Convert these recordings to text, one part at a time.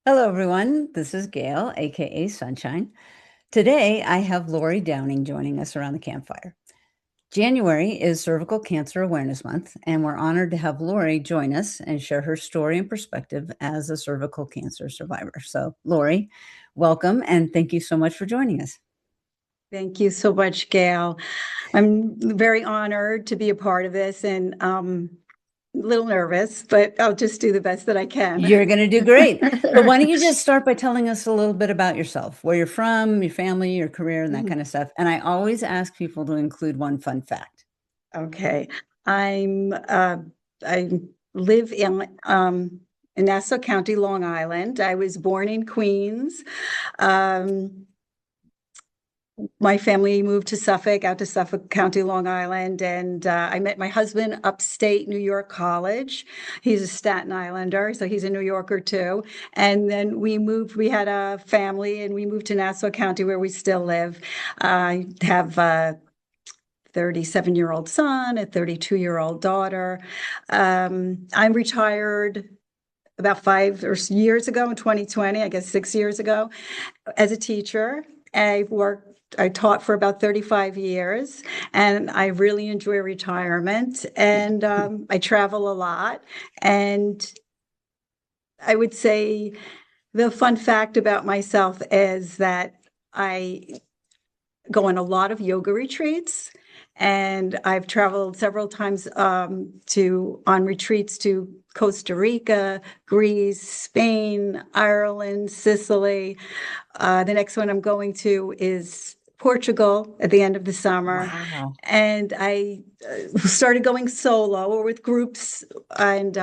Hello, everyone. This is Gail, aka Sunshine. Today, I have Lori Downing joining us around the campfire. January is Cervical Cancer Awareness Month, and we're honored to have Lori join us and share her story and perspective as a cervical cancer survivor. So, Lori, welcome, and thank you so much for joining us. Thank you so much, Gail. I'm very honored to be a part of this and a little nervous, but I'll just do the best that I can. You're going to do great. So, why don't you just start by telling us a little bit about yourself, where you're from, your family, your career, and that kind of stuff. And I always ask people to include one fun fact. Okay. I live in Nassau County, Long Island. I was born in Queens. Um, my family moved to Suffolk, out to Suffolk County, Long Island, and I met my husband upstate New York College. He's a Staten Islander, so he's a New Yorker too. And then we had a family, and we moved to Nassau County where we still live. I have a 37-year-old son, a 32-year-old daughter. I'm retired about 5 years ago in 2020, I guess 6 years ago, as a teacher. I taught for about 35 years, and I really enjoy retirement. And I travel a lot. And I would say the fun fact about myself is that I go on a lot of yoga retreats, and I've traveled several times on retreats to Costa Rica, Greece, Spain, Ireland, Sicily. The next one I'm going to is Portugal at the end of the summer. Wow. And I started going solo or with groups. And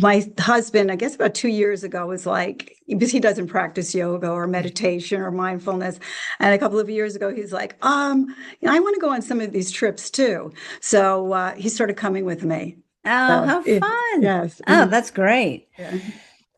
my husband, I guess about 2 years ago, was like, because he doesn't practice yoga or meditation or mindfulness. And a couple of years ago, he's like, I want to go on some of these trips too. So he started coming with me. Oh, So how fun. yes. Oh, that's great. Yeah.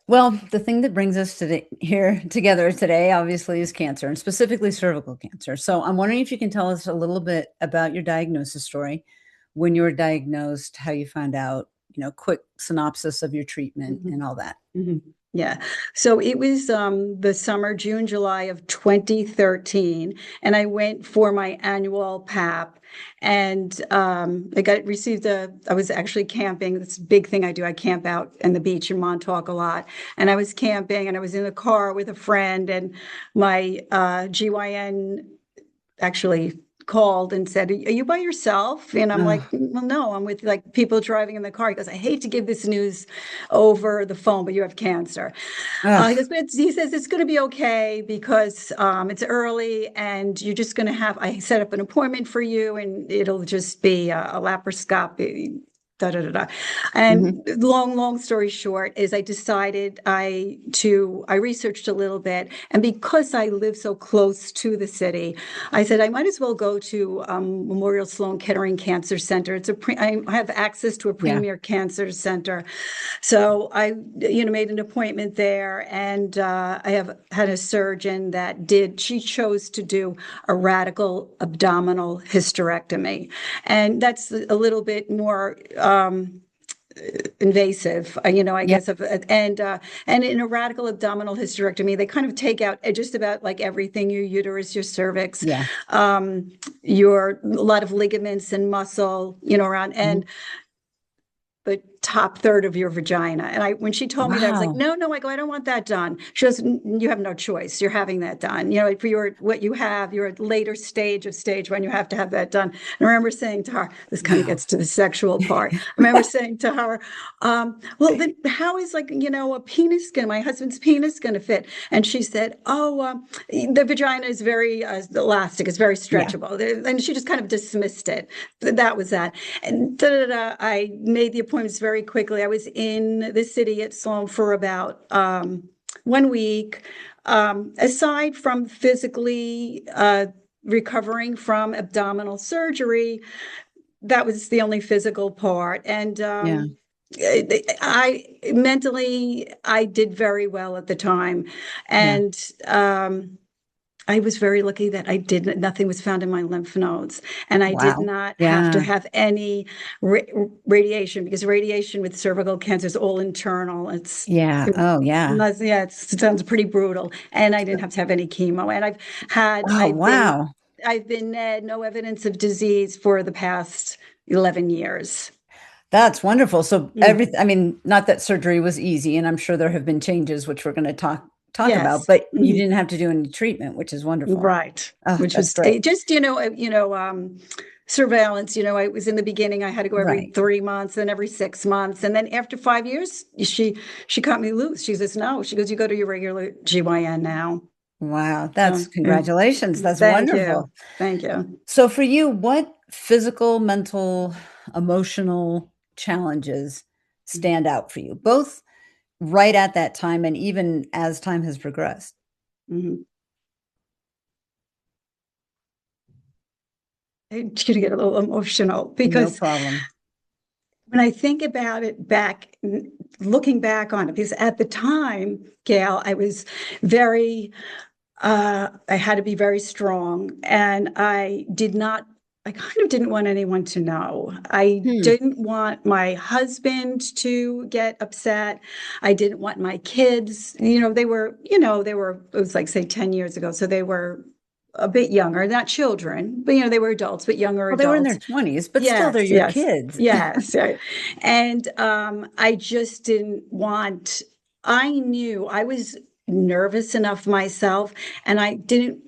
Well, the thing that brings us here together today, obviously, is cancer, and specifically cervical cancer. So I'm wondering if you can tell us a little bit about your diagnosis story, when you were diagnosed, how you found out, quick synopsis of your treatment Mhm. and all that. Mhm. Yeah. So it was the summer, June, July of 2013, and I went for my annual PAP, and I was actually camping. It's a big thing I do. I camp out in the beach in Montauk a lot, and I was camping, and I was in the car with a friend, and my GYN actually called and said, "Are you by yourself?" And I'm like, Oh, "Well, no, I'm with like people driving in the car." He goes, "I hate to give this news over the phone, but you have cancer." ugh, He says it's going to be okay because it's early and you're just going to have. I set up an appointment for you, and it'll just be a laparoscopy. Da, da, da, da. mhm. And long story short is I researched a little bit, and because I live so close to the city, I said I might as well go to Memorial Sloan Kettering Cancer Center. I have access to a Yeah. premier cancer center, so I, made an appointment there, and I have had a surgeon she chose to do a radical abdominal hysterectomy. And that's a little bit more invasive, I Yeah. guess, and in a radical abdominal hysterectomy, they kind of take out just about like everything: your uterus, your cervix, Yeah. your a lot of ligaments and muscle, around, Mhm. and the top third of your vagina. And when she told me that, I was like, Wow. no, I go, I don't want that done. She goes, you have no choice. You're having that done. For what you have, you're at later stage when you have to have that done. And I remember saying to her, this kind of Wow. gets to the sexual part. I remember saying to her, well, then how is my husband's penis going to fit? And she said, the vagina is very elastic. It's very Yeah. stretchable. And she just kind of dismissed it. That was that. And I made the appointments very quickly. I was in the city at Sloan for about 1 week. Aside from physically recovering from abdominal surgery, that was the only physical part. And Yeah. I did very well at the time. Yeah. And I was very lucky that nothing was found in my lymph nodes, and I did Wow. not have to Yeah. have any ra radiation, because radiation with cervical cancer is all internal. Yeah. Oh, yeah. Yeah, it sounds pretty brutal. And I didn't have any chemo. And Oh, wow. I've been no evidence of disease for the past 11 years. That's wonderful. So Mm. I mean, not that surgery was easy, and I'm sure there have been changes, which we're going to talk about, Yes. but you Mhm. didn't have to do any treatment, which is wonderful. Right. Oh, Which that's was great. just, surveillance. I was in the beginning, I had to go every Right. 3 months, then every 6 months. And then after 5 years, she cut me loose. She says, no, she goes, you go to your regular GYN now. Wow. That's So, yeah. congratulations. That's Thank you. wonderful. Thank you. So for you, what physical, mental, emotional challenges stand out for you, both right at that time and even as time has progressed? Mhm. I'm going to get a little emotional No because problem. when I think about it looking back on it, because at the time, Gail, I was very, I had to be very strong, and I kind of didn't want anyone to know. I Hmm. didn't want my husband to get upset. I didn't want my kids, it was like, say, 10 years ago. So they were a bit younger, not children, but, they were adults, but younger Well, they were in their adults. 20s, but still they're Yes, your yes, kids. yes. And I just didn't want, I knew I was nervous enough myself, and I didn't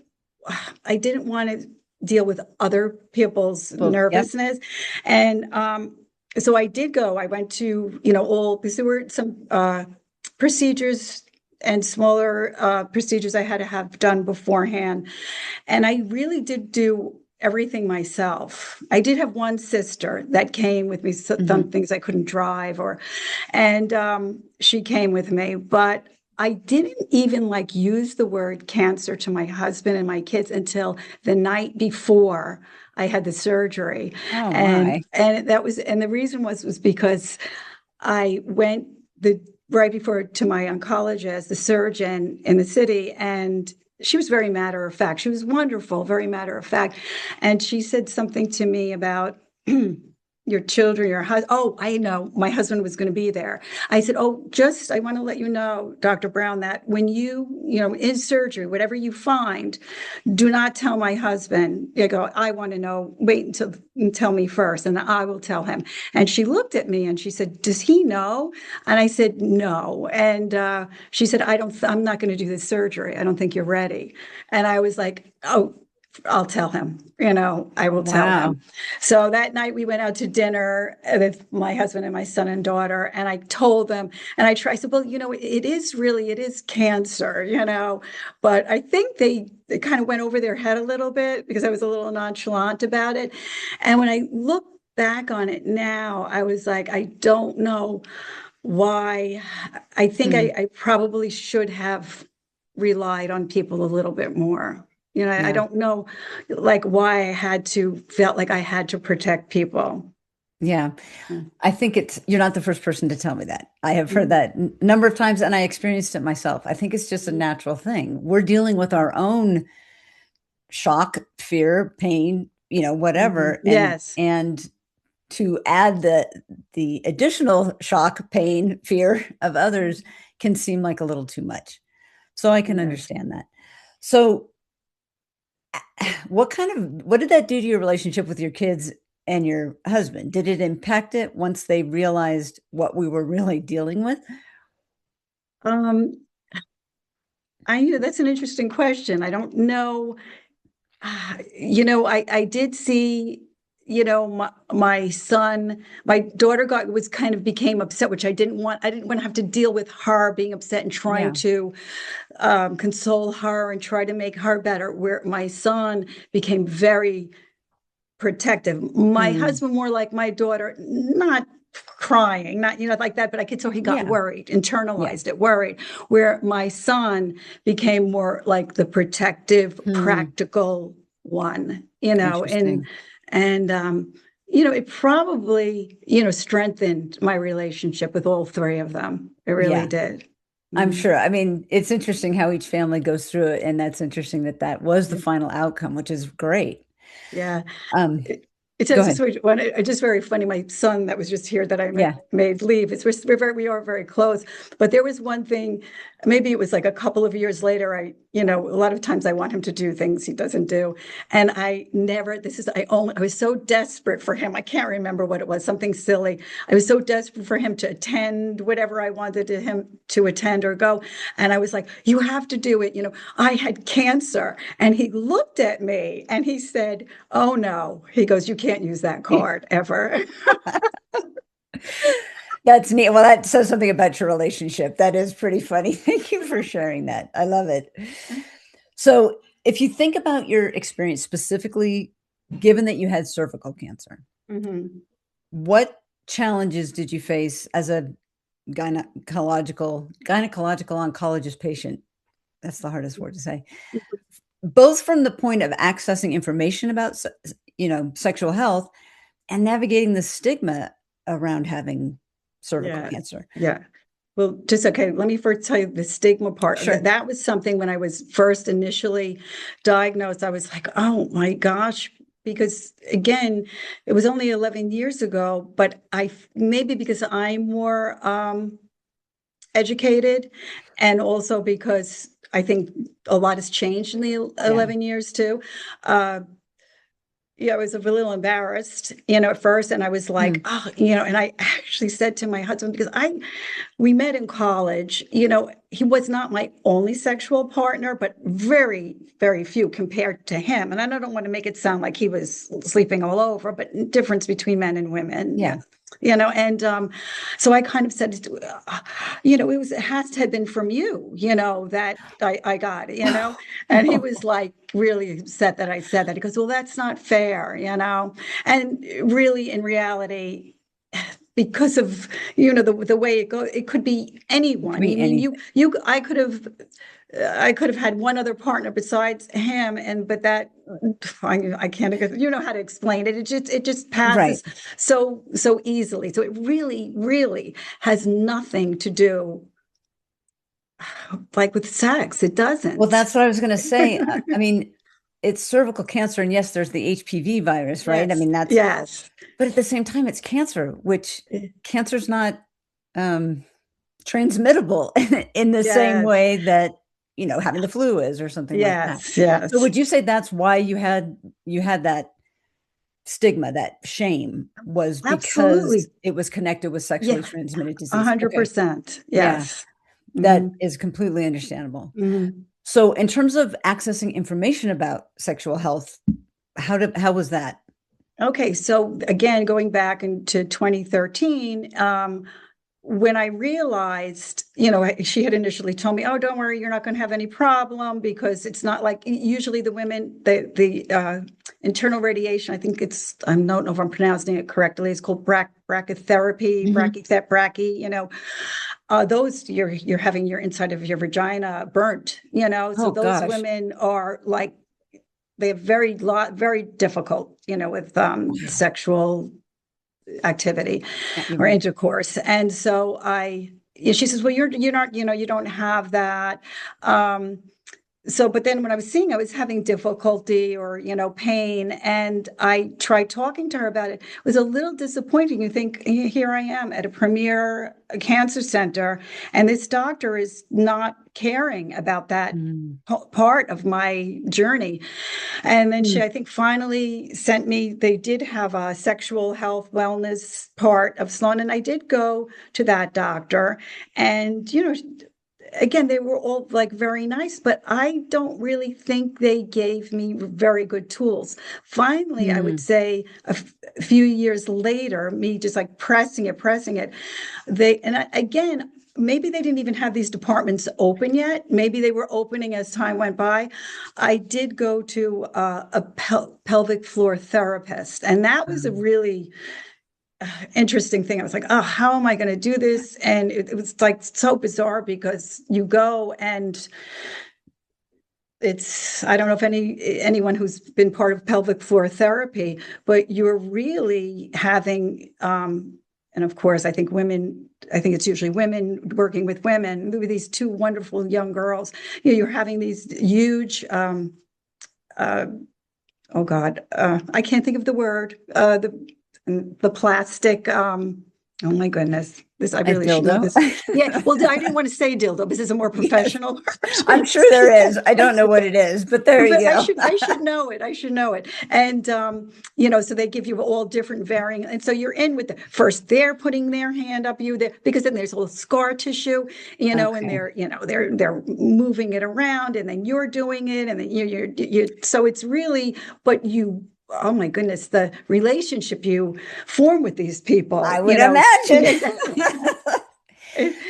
want to deal with other people's Well, yep. nervousness. And so I did go. I went to, all, because there were some procedures and smaller procedures I had to have done beforehand. And I really did do everything myself. I did have one sister that came with me, some Mhm. things I couldn't drive, and she came with me, but I didn't even like use the word cancer to my husband and my kids until the night before I had the surgery. Oh And my. the reason was because I went the right before to my oncologist, the surgeon in the city, and she was very matter of fact. She was wonderful, very matter of fact. And she said something to me about your children, your husband. Oh, I know, my husband was going to be there. I said, oh, I want to let you know, Dr. Brown, that when in surgery, whatever you find, do not tell my husband. I go, I want to know, wait until tell me first, and I will tell him. And she looked at me and she said, does he know? And I said, no. And she said, I'm not going to do this surgery. I don't think you're ready. And I was like, oh, I'll tell him, I will tell Wow. him. So that night we went out to dinner with my husband and my son and daughter. And I told them, and I said, well, it is cancer, but I think they kind of went over their head a little bit because I was a little nonchalant about it. And when I look back on it now, I was like, I don't know why. I think Hmm. I probably should have relied on people a little bit more. I Yeah. don't know, like, why felt like I had to protect people. Yeah. Mm. I think you're not the first person to tell me that. I have heard Mhm. that a number of times and I experienced it myself. I think it's just a natural thing. We're dealing with our own shock, fear, pain, Mhm. whatever. Yes. And to add the additional shock, pain, fear of others can seem like a little too much. So I can Yes. understand that. So what did that do to your relationship with your kids and your husband? Did it impact it once they realized what we were really dealing with? Um, that's an interesting question. I don't know. I did see, my son, my daughter kind of became upset, which I didn't want. I didn't want to have to deal with her being upset and trying Yeah. to console her and try to make her better. Where my son became very protective. My Mm, husband more like my daughter, not crying, not like that, but I could tell he got yeah. worried, Yeah. internalized it, worried. Where my son became more like the protective, Mm, practical one, interesting. and it probably strengthened my relationship with all three of them. It really Yeah. did. I'm Mhm. sure. I mean, it's interesting how each family goes through it, and that's interesting that that was the Yeah. final outcome, which is great. Yeah. Um, It, it's go just ahead. just very funny. My son that was just here that I Yeah. made leave. We are very close. But there was one thing, maybe it was like a couple of years later. A lot of times I want him to do things he doesn't do, and I never. I was so desperate for him. I can't remember what it was. Something silly. I was so desperate for him to attend whatever I wanted him to attend or go, and I was like, "You have to do it." I had cancer, and he looked at me and he said, "Oh no." He goes, "You can't use that card ever." That's neat. Well, that says something about your relationship. That is pretty funny. Thank you for sharing that. I love it. So, if you think about your experience specifically, given that you had cervical cancer, Mhm. what challenges did you face as a gynecological oncologist patient? That's the hardest word to say. Both from the point of accessing information about sexual health and navigating the stigma around having cervical Yeah. cancer. Yeah. Well, just okay. Let me first tell you the stigma part. Sure. That was something when I was first initially diagnosed, I was like, oh my gosh. Because again, it was only 11 years ago, but maybe because I'm more educated, and also because I think a lot has changed in the Yeah. 11 years too. Uh, yeah, I was a little embarrassed, at first, and I was like, Mm. oh, and I actually said to my husband, because we met in college, he was not my only sexual partner, but very, very few compared to him. And I don't want to make it sound like he was sleeping all over, but difference between men and women. Yeah. Yeah. And so I kind of said, it has to have been from you, that I got it, and he was like really upset that I said that. He goes, well, that's not fair, and really in reality, because of the way it goes, it could be It could anyone. I be mean, anything. I could have had one other partner besides him, but that I can't. You know how to explain it. It just Right. passes so easily. So it really, really has nothing to do like with sex. It Well, doesn't. that's what I was gonna say. I mean, it's cervical cancer, and yes, there's the HPV virus, right? I Yes, mean, that's yes, but at the same time, it's cancer, which cancer's not, um, transmittable in the same yes, way that, having the flu is or something like that. yes, So yes. would you say that's why you had that stigma, that shame was because Absolutely. it was connected with Yeah, sexually transmitted disease? Okay. 100%. Yeah, Yes. that Mhm, is completely understandable. mhm. So in terms of accessing information about sexual health, how was that? Okay, so again, going back into 2013, when I realized, she had initially told me, "Oh, don't worry, you're not going to have any problem because it's not like usually the women, the internal radiation. I think I don't know if I'm pronouncing it correctly. It's called brachytherapy, Mhm. brachy. Those you're having your inside of your vagina burnt. So Oh those gosh. women are like they have very difficult, with Wow. sexual activity Yeah, you're or right. intercourse. And so she says, well, you're not, you don't have that. But then when I was seeing, I was having difficulty or, pain. And I tried talking to her about it. It was a little disappointing. You think, here I am at a premier cancer center, and this doctor is not caring about that Mm. part of my journey. And then Mm. I think, finally sent me, they did have a sexual health wellness part of Sloan. And I did go to that doctor. And, again, they were all like very nice, but I don't really think they gave me very good tools. Finally, I would Mm. say a few years later, me just like pressing it, again, maybe they didn't even have these departments open yet. Maybe they were opening as time went by. I did go to a pelvic floor therapist, and that was a Um, really interesting thing. I was like, oh, how am I going to do this? And it was like so bizarre because you go and I don't know if anyone who's been part of pelvic floor therapy, but you're really having and of course, I think it's usually women working with women, with these two wonderful young girls. You're having these huge, uh, oh God, I can't think of the word, the plastic, oh my goodness, I A really should know dildo? this. Yeah, well, I didn't want to say dildo, but this is a more Yes, professional I'm word. sure there is. I don't know what it is, but there you But go. I should know it. I should know it. And so they give you all different varying. And so you're in with the first they're putting their hand up you there, because then there's a little scar tissue, and Okay. they're moving it around, and then you're doing it, and then you so it's really, but you, oh my goodness, the relationship you form with these I people, would imagine.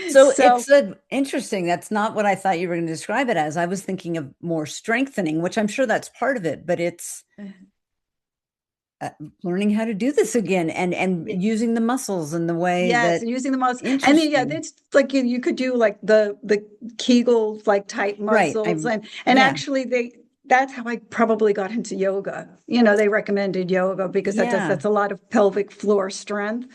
So so it's interesting. That's not what I thought you were going to describe it as. I was thinking of more strengthening, which I'm sure that's part of it, but it's uh, learning how to do this again and using the muscles in the way yes, that and using the muscles, and then yeah, interesting. that's like you could do like the Kegel like type Right. muscles, and Yeah. actually that's how I probably got into yoga. They recommended yoga because Yeah. that's a lot of pelvic floor strength,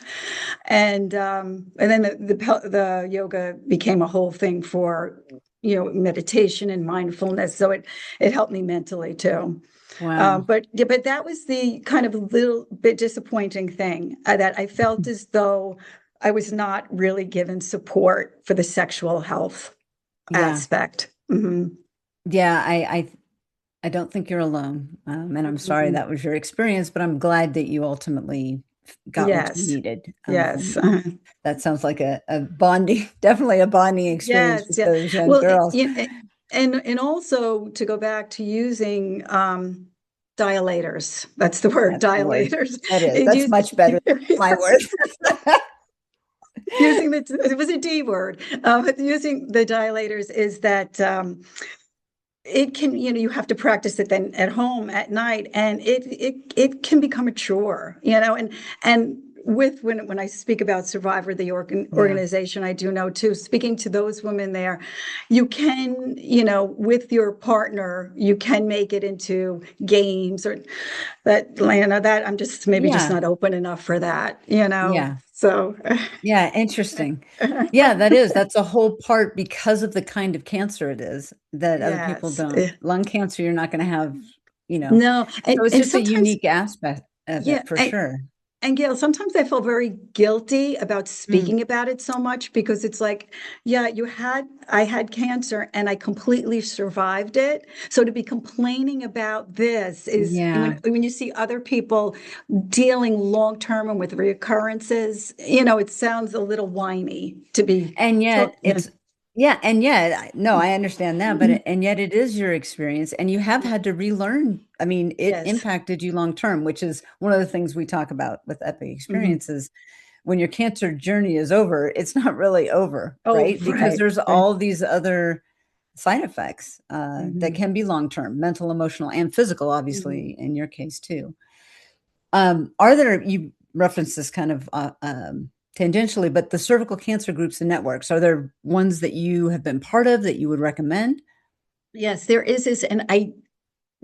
and then the yoga became a whole thing for meditation and mindfulness. So it helped me mentally too. Wow. But yeah, but that was the kind of little bit disappointing thing, that I felt as though I was not really given support for the sexual health Yeah. aspect. Mhm. Yeah. I don't think you're alone. And I'm sorry Mhm. that was your experience, but I'm glad that you ultimately got what you Yes, needed. yes, That sounds like a bonding, definitely a bonding experience yes, with yeah. those young Well, girls. and also to go back to using dilators. That's the word, That's the word. dilators. That is. It That's use, much better than my yes. word. Using it was a D word, but using the dilators is that, it can, you have to practice it then at home at night, and it can become a chore, and when I speak about Survivor, the Yeah. organization, I do know too, speaking to those women there, you can, with your partner, you can make it into games, or that, Lana, that I'm just maybe just Yeah. not open enough for that, Yeah. so. Yeah. Interesting. Yeah, that is. That's a whole part because of the kind of cancer it is that other people Yes. don't. Lung cancer, you're not going to have. No, So it's and just a sometimes, unique aspect of yeah, it for sure. and Gail, sometimes I feel very guilty about Mm, speaking about it so much, because it's like, yeah, I had cancer and I completely survived it. So to be complaining about this is, yeah. when you see other people dealing long term and with reoccurrences, it sounds a little whiny to be. And So, yet yeah. it's yeah, and yet no, I understand that, but Mhm. and yet it is your experience and you have had to relearn. I mean, it Yes. impacted you long term, which is one of the things we talk about with epic Mhm. experiences. When your cancer journey is over, it's not really over, Oh, right? Because right. there's Right. all these other side effects that Mhm. can be long term, mental, emotional, and physical, Mhm. obviously, in your case too. Are there, you referenced this kind of tangentially, but the cervical cancer groups and networks, are there ones that you have been part of that you would recommend? Yes, there is this, and I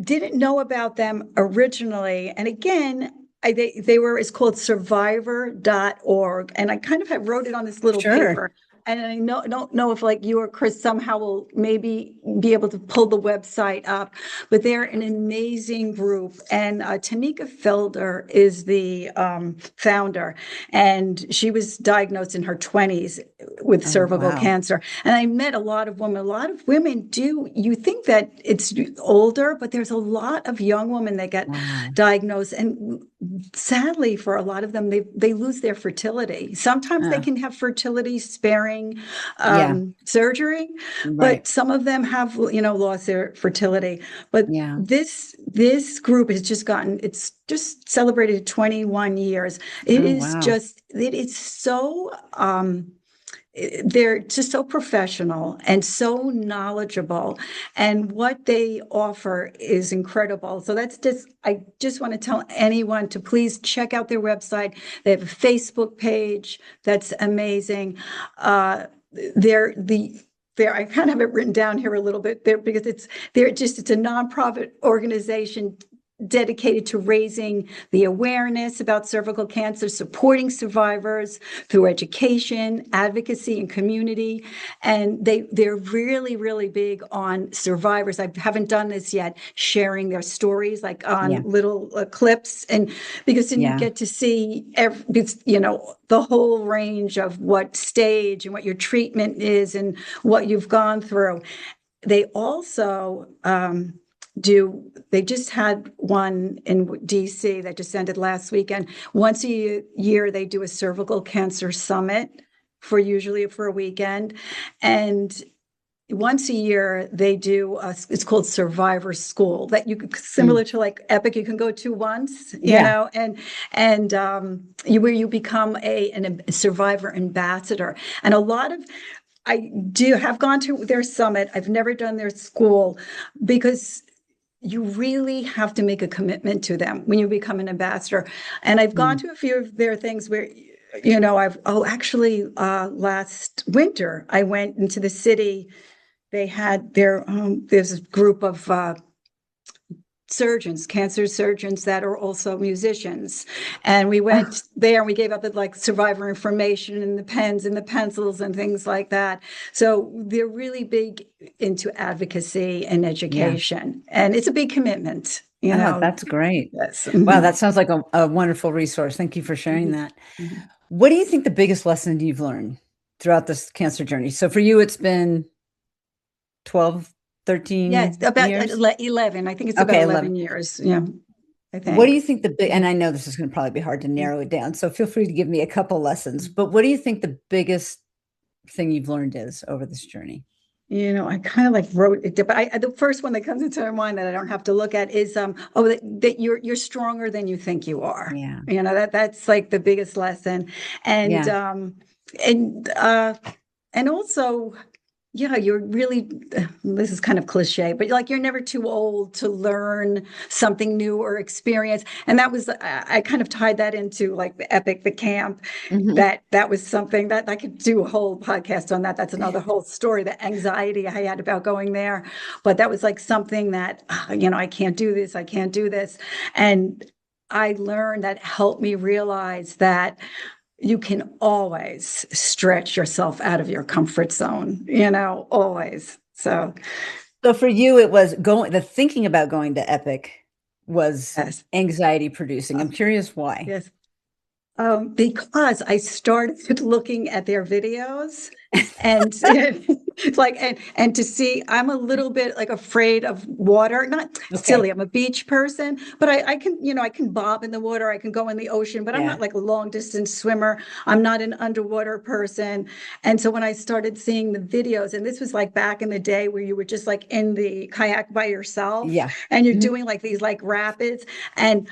didn't know about them originally. And again, they were, it's called survivor.org. And I kind of have wrote it on this little Sure. paper. And I don't know if like you or Chris somehow will maybe be able to pull the website up, but they're an amazing group. And Tamika Felder is the founder, and she was diagnosed in her 20s with Oh, cervical wow. cancer. And I met a lot of women. A lot of women do, you think that it's older, but there's a lot of young women that get Wow. diagnosed. And sadly, for a lot of them, they lose their fertility. Sometimes they Uh, can have fertility sparing yeah. surgery, Right. but some of them have, lost their fertility. But Yeah. this group has just it's just celebrated 21 years. Oh, wow. It is so, they're just so professional and so knowledgeable, and what they offer is incredible. So I just want to tell anyone to please check out their website. They have a Facebook page that's amazing. They're the there, I kind of have it written down here a little bit there, because it's a nonprofit organization dedicated to raising the awareness about cervical cancer, supporting survivors through education, advocacy, and community. And they're really, really big on survivors. I haven't done this yet, sharing their stories like on Yeah. little clips, and because then you Yeah. get to see the whole range of what stage and what your treatment is and what you've gone through. They also they just had one in DC that just ended last weekend. Once a year, they do a cervical cancer summit usually for a weekend. And once a year they do it's called Survivor School, that similar Mm. to like Epic, you can go to once, Yeah. and where you become a survivor ambassador. And a lot of I do have gone to their summit. I've never done their school, because you really have to make a commitment to them when you become an ambassador. And I've gone Mm. to a few of their things where, actually, last winter, I went into the city. They had there's a group of surgeons, cancer surgeons that are also musicians. And we went there and we gave up the like survivor information and the pens and the pencils and things like that. So they're really big into advocacy and Yeah. education. And it's a big commitment, Oh, that's great. Yes. Wow, Mhm. that sounds like a wonderful resource. Thank you for sharing Mhm. that. Mhm. What do you think the biggest lesson you've learned throughout this cancer journey? So for you, it's been 12, Yes, 13 about years? 11. I think it's about Okay, 11 11. years. Yeah, I What do think. you think the big, and I know this is going to probably be hard to narrow it down, so feel free to give me a couple lessons, but what do you think the biggest thing you've learned is over this journey? I kind of like wrote it, but the first one that comes into my mind that I don't have to look at is that you're stronger than you think you are. Yeah. That's like the biggest lesson. And Yeah. and uh and also, yeah, you're really, this is kind of cliche, but like you're never too old to learn something new or experience. And that was, I kind of tied that into like the Epic, the camp. Mhm. That was something that I could do a whole podcast on that. That's another whole story, the anxiety I had about going there. But that was like something that, I can't do this, I can't do this. And I learned that helped me realize that you can always stretch yourself out of your comfort zone, always. So, So for you, it was the thinking about going to Epic was yes, anxiety producing. I'm curious why. yes. Because I started looking at their videos, and like and to see, I'm a little bit like afraid of water. Not silly, Okay. I'm a beach person, but I can, I can bob in the water, I can go in the ocean, but I'm Yeah. not like a long distance swimmer. I'm not an underwater person. And so when I started seeing the videos, and this was like back in the day where you were just like in the kayak by yourself Yeah. and you're Mhm. doing like these like rapids. And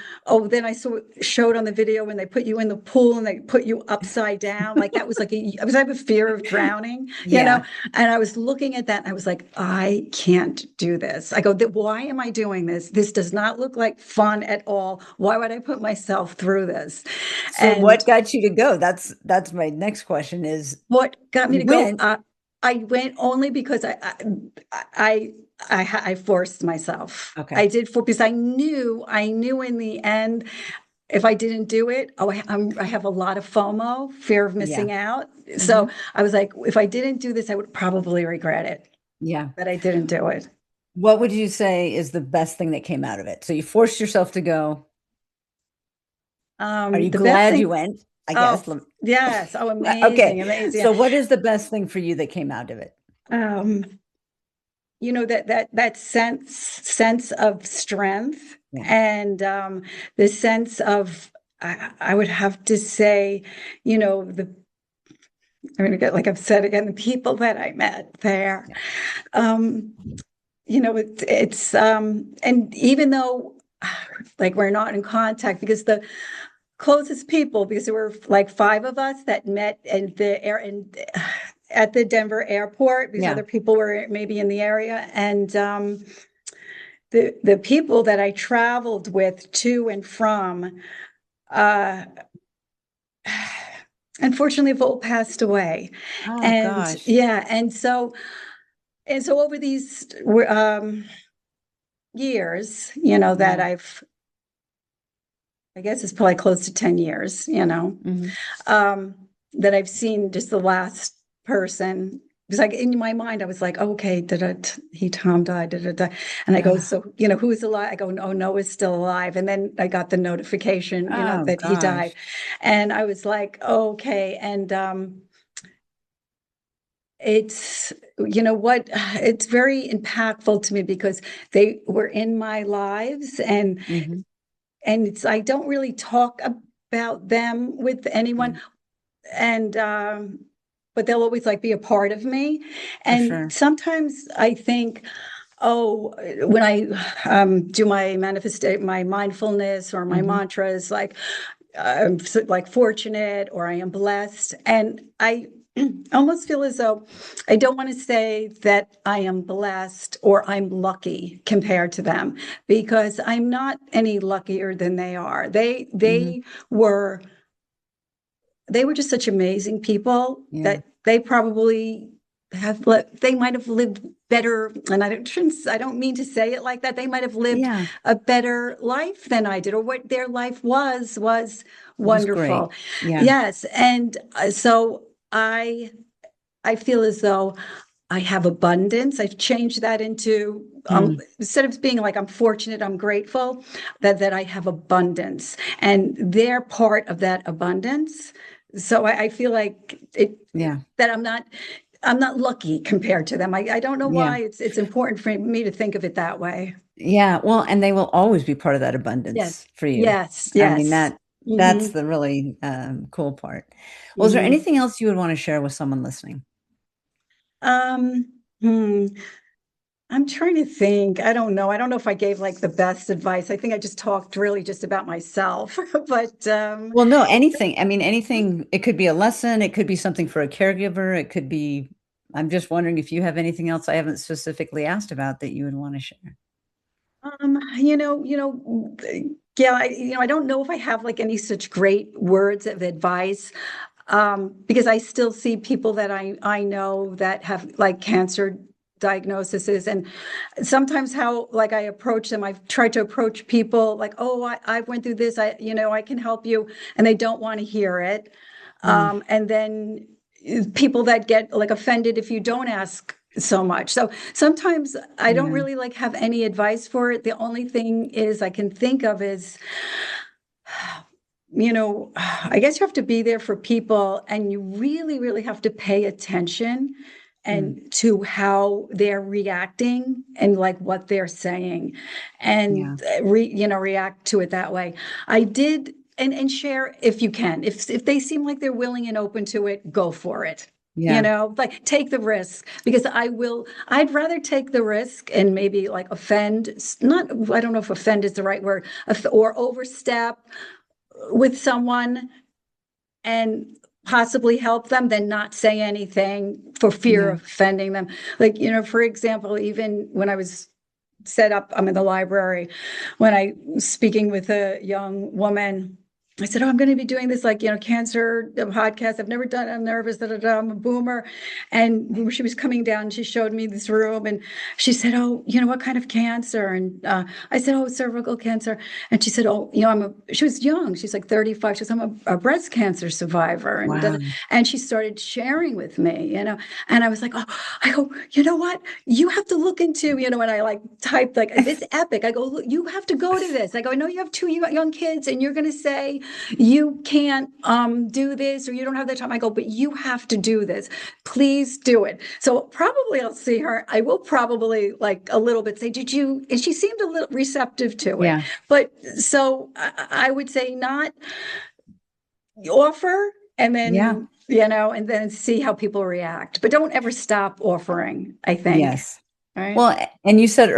then I showed on the video when they put you in the pool and they put you upside down. Like that was like I was, I have a fear of drowning, Yeah. and I was looking at that and I was like, I can't do this. I go, why am I doing this? This does not look like fun at all. Why would I put myself through this? So And what got you to go? That's my next question is what got me you to go, went. I went only because I, I forced myself. I Okay. did because I knew in the end, if I didn't do it, I have a lot of FOMO, fear of Yeah. missing out. So Mhm. I was like, if I didn't do this, I would probably regret it, Yeah. but I didn't do it. What would you say is the best thing that came out of it? So you forced yourself to go. Are you The best glad you thing, went? I oh, guess. yes, oh, Okay. amazing, amazing. So what is the best thing for you that came out of it? Um, that sense of strength, Yeah. and the sense of, I would have to say, the I'm gonna get, like I've said again, the people that I met there. Yeah. Um, and even though like we're not in contact, because the closest people, because there were like five of us that met in the air and at the Denver airport, because Yeah. other people were maybe in the area. And the people that I traveled with to and from, uh, unfortunately, have all passed away. Oh And gosh. yeah, and so over these years, that Yeah. I've I guess it's probably close to 10 years, Mhm. um, that I've seen just the last person. Because like in my mind, I was like, oh, okay, Tom died, And I go, Ugh. so, who's alive? I go, oh, Noah's still alive. And then I got the notification, Oh that he died. gosh. And I was like, okay. And it's, it's very impactful to me because they were in my lives, Mhm. and it's, I don't really talk about them with Yeah, anyone, and but they'll always like be a part of me. for And sure. sometimes I think, oh, when I do my my mindfulness or my Mhm. mantras, like I'm like fortunate or I am blessed, and I almost feel as though I don't want to say that I am blessed or I'm lucky compared to them, because I'm not any luckier than they are. Mhm. Were they were just such amazing people Yeah. that they probably they might have lived better. And I don't mean to say it like that. They might have lived Yeah. a better life than I did, or what their life was It was great. wonderful. Yeah. Yes. And so I feel as though I have abundance. I've changed that into, Mm. instead of being like I'm fortunate, I'm grateful that I have abundance, and they're part of that abundance. So I feel like Yeah. that I'm not lucky compared to them. I don't know Yeah. why it's important for me to think of it that way. Yeah. Well, and they will always be part of that Yes, abundance for you. yes, I mean, yes. that's Hmm. the really cool part. Well, is there Hmm. anything else you would want to share with someone listening? Um, hmm. I'm trying to think. I don't know. I don't know if I gave like the best advice. I think I just talked really just about myself. But Well, no, anything. I mean, anything. It could be a lesson. It could be something for a caregiver. It could be, I'm just wondering if you have anything else I haven't specifically asked about that you would want to share. yeah, I don't know if I have like any such great words of advice, because I still see people that I know that have like cancer diagnoses, and sometimes how like I approach them, I've tried to approach people like, oh, I went through this, I can help you, and they don't want to hear it. Mm, And then people that get like offended if you don't ask so much. So sometimes I don't yeah. really like have any advice for it. The only thing is I can think of is, I guess you have to be there for people, and you really, really have to pay attention Mm, and to how they're reacting and like what they're saying, yeah. and react to it that way. I did, and share if you can. If they seem like they're willing and open to it, go for it. Yeah. Like take the risk, because I'd rather take the risk and maybe like offend, not, I don't know if offend is the right word, or overstep with someone and possibly help them than not say anything for fear Yeah. of offending them. Like, for example, even when I was set up, I'm in the library, when I was speaking with a young woman, I said, oh, I'm going to be doing this, like, cancer podcast. I've never done it. I'm nervous. Da, da, da, I'm a boomer. And she was coming down, she showed me this room, and she said, oh, what kind of cancer? And I said, oh, cervical cancer. And she said, oh, she was young. She's like 35. She says, I'm a breast cancer survivor. And, Wow. and she started sharing with me, and I was like, oh, I go, you know what? You have to look into, and I like typed like, it's epic. I go, look, you have to go to this. I go, I know you have two young kids, and you're going to say you can't do this, or you don't have the time. I go, but you have to do this. Please do it. So probably I'll see her. I will probably like a little bit say, did you? And she seemed a little receptive to it. Yeah. But so I would say not offer, and Yeah. then, and then see how people react. But don't ever stop offering, I think. Yes. Right. Well, and you said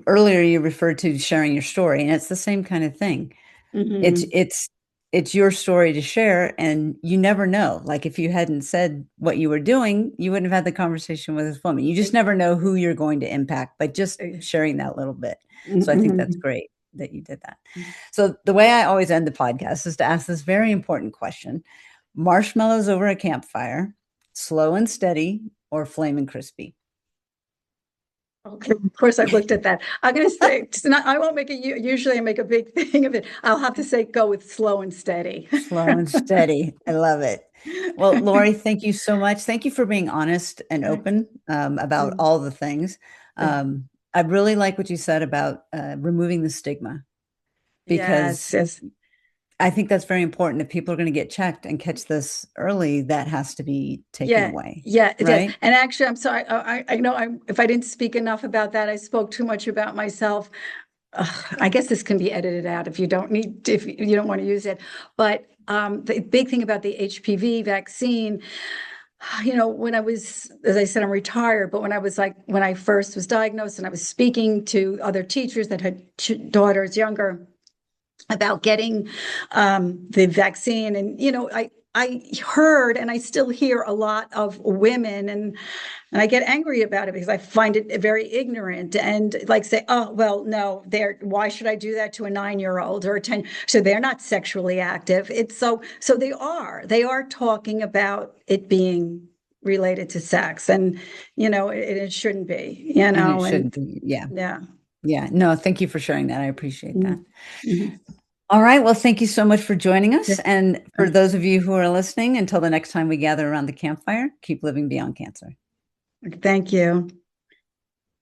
earlier you referred to sharing your story, and it's the same kind of thing. It's Hmm. it's it's your story to share, and you never know. Like if you hadn't said what you were doing, you wouldn't have had the conversation with this woman. You just never know who you're going to impact by just sharing that little bit. So I think that's Hmm. great that you did that. So the way I always end the podcast is to ask this very important question: marshmallows over a campfire, slow and steady, or flaming crispy? Okay, of course, I've looked at that. I'm going to say, it's not, I won't make it, usually I make a big thing of it. I'll have to say, go with slow and steady. Slow and steady. I love it. Well, Lori, thank you so much. Thank you for being honest and open about all the things. I really like what you said about removing the stigma Yes, because yes. I think that's very important. If people are going to get checked and catch this early, that has to be taken Yeah, away, yeah, yeah. right? And actually, I'm sorry. I know if I didn't speak enough about that, I spoke too much about myself. I guess this can be edited out if you don't need, if you don't want to use it. But the big thing about the HPV vaccine, when I was, as I said, I'm retired, but when I was like, when I first was diagnosed and I was speaking to other teachers that had daughters younger about getting the vaccine, and I heard and I still hear a lot of women, and I get angry about it because I find it very ignorant and like say, oh, well, no, why should I do that to a 9-year-old or a 10? So they're not sexually active. It's so they are talking about it being related to sex, and it shouldn't be, And it and shouldn't be. Yeah. yeah. Yeah. No, thank you for sharing that. I appreciate that. Mhm. All right. Well, thank you so much for joining us. And for Mhm. those of you who are listening, until the next time we gather around the campfire, keep living beyond cancer. Thank you.